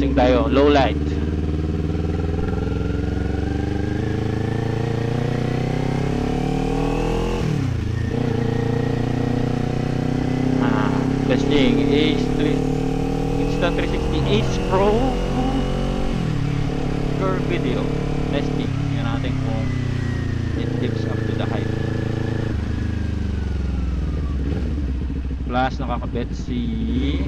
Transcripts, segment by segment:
Testing tayo, low light. Testing Insta360 Ace Pro Pure Video testing. Tingnan natin kung it lives up to the hype. Plus nakakabit si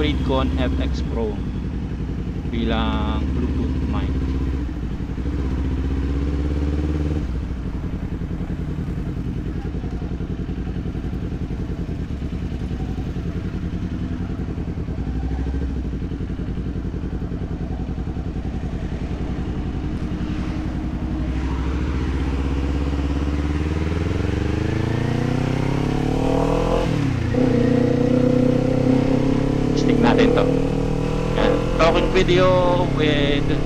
Freedcon FX Pro bilang Bluetooth mic. Natin to. Talking video with the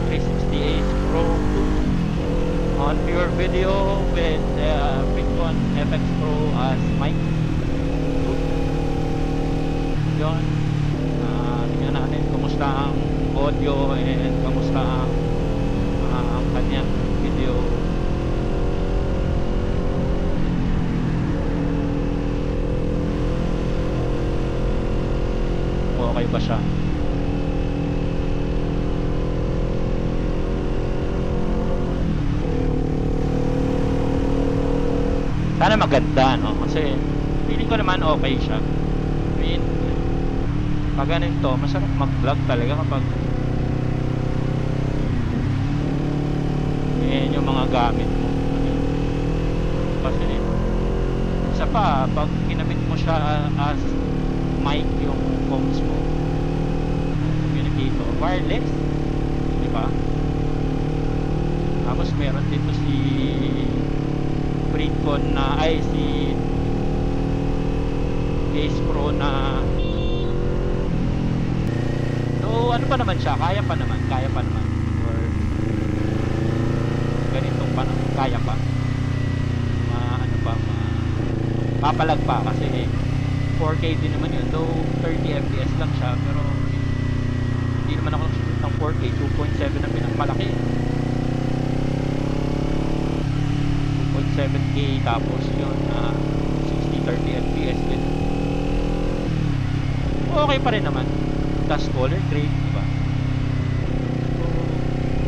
360 Ace Pro on pure video with Freedcon FX Pro as mic. Yun. Tingnan natin kumusta ang audio and kumusta ang kanyang video. Okay ba siya? Sana maganda, no? Kasi feeling ko naman okay siya. I mean, pag ganito, masarap mag-vlog talaga kapag yan yung mga gamit mo. Kasi isa pa, pag kinabit mo siya as mic yung phones mo, yun dito wireless, di ba? Tapos meron dito si Freedcon na si Ace Pro na, so ano pa naman siya, kaya pa naman or ganitong pa naman, kaya pa papalag pa kasi 4K din naman yun, though 30 fps lang siya, pero hindi naman ako shoot ng 4K. 2.7 ang pinakamalaki, 2.7K, tapos yun 60-30 fps din. Okay pa rin naman, tas color grade, diba? So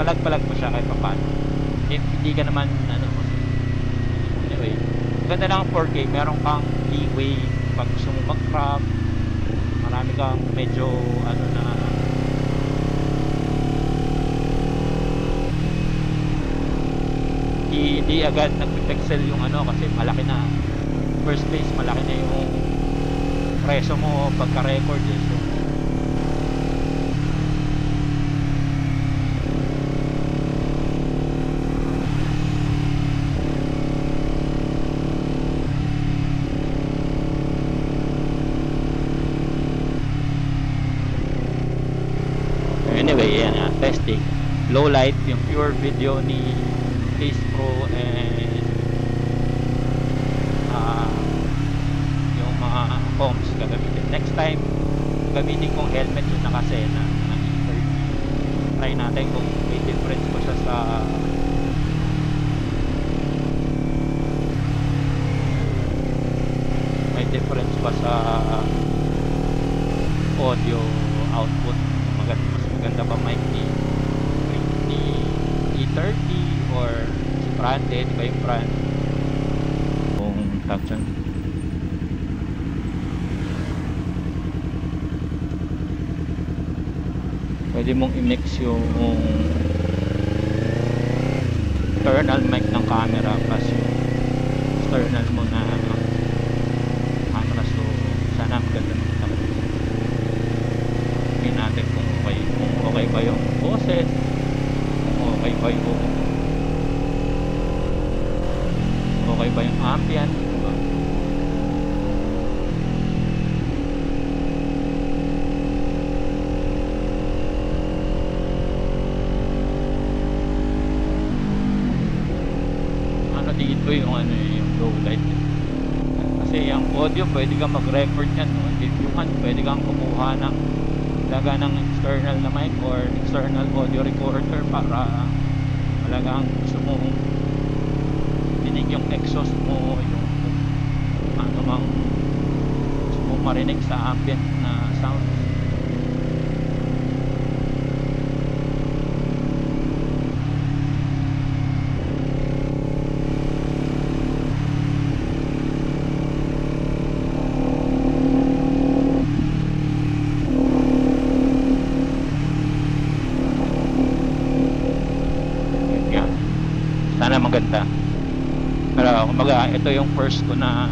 palag-palag mo siya kahit paano, if hindi ka naman anyway, ganda lang ang 4K, meron kang leeway pag gusto mo mag-crop, marami kang medyo hindi agad nagpipixel yung kasi malaki na, first place malaki na yung preso mo pagka-record eh. So anyway, yan testing low light yung pure video ni Ace Pro and yung mga comms gagamitin. Next time gamitin kong helmet yung nakasena ng E30. Try natin kung may difference pa siya sa audio output. Mas maganda ba mic ni E30 or si Brande, di ba yung brand kung tag dyan. Pwede mong i-mix yung external mic ng camera plus yung external mo na camera. So sana maganda naman. Tingnan natin kung okay ba yung boses, kung okay ba yung ambient, diba? Dito yung yung low light. Kasi ang audio pwede kang mag-record yan, no? If you want, pwede kang kumuha ng external na mic or external audio recorder para talagang gusto mo dinig yung exhaust mo, yung ano mang gusto mo marinig sa ambient na sound. Yan. Sana maganda. Pero kumbaga ito yung first ko na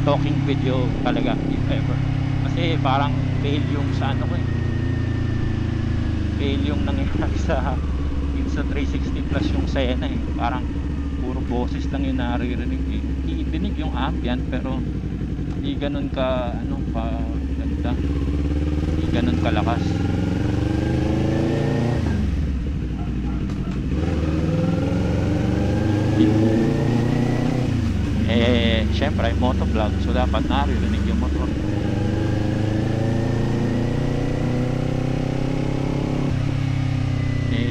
talking video talaga if ever. Kasi parang fail yung sa ano ko eh. Fail yung nangyari sa 360 plus yung Sena eh. Parang puro boses lang yung naririnig eh. Idinig yung ambient pero hindi ganun ka ano pa ganda. Hindi ganun kalakas. Syempre motovlog so dapat naririnig yung motor.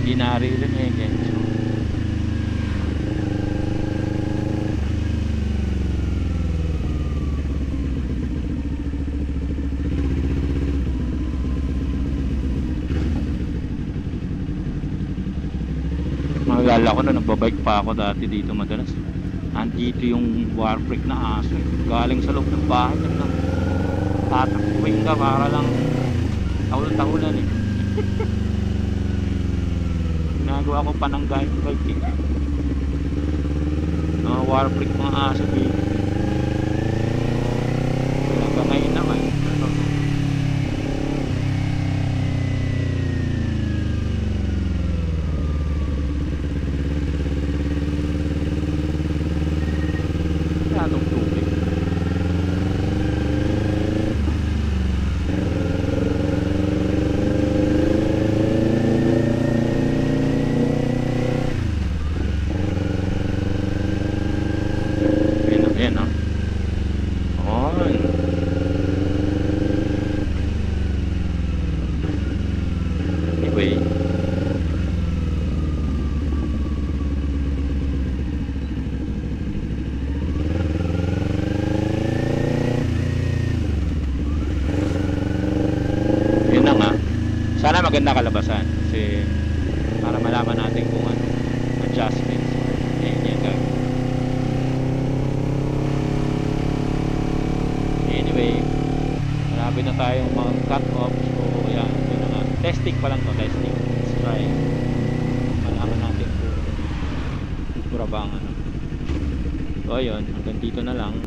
Di naririnig eh. So, maalala ko na nagbabike pa ako dati dito madalas. Andito yung war freak na aso eh. Galing sa loob ng bahay lang tatakbuhin ka para lang tahul-tahulan eh. Ginagawa ko pa ng guide bike eh. War freak mga aso dito. Hanggang ngayon naman atong tubig. Ayan o. On. Anyway. Sana maganda kalabasan kasi para malaman natin kung ano adjustments yan gagawin. Anyway, marami na tayong mga cut off so yan, yun na nga. Testing pa lang to, testing. Let's try malaman natin kung pura ba ang ano. So ayun, hanggang dito na lang.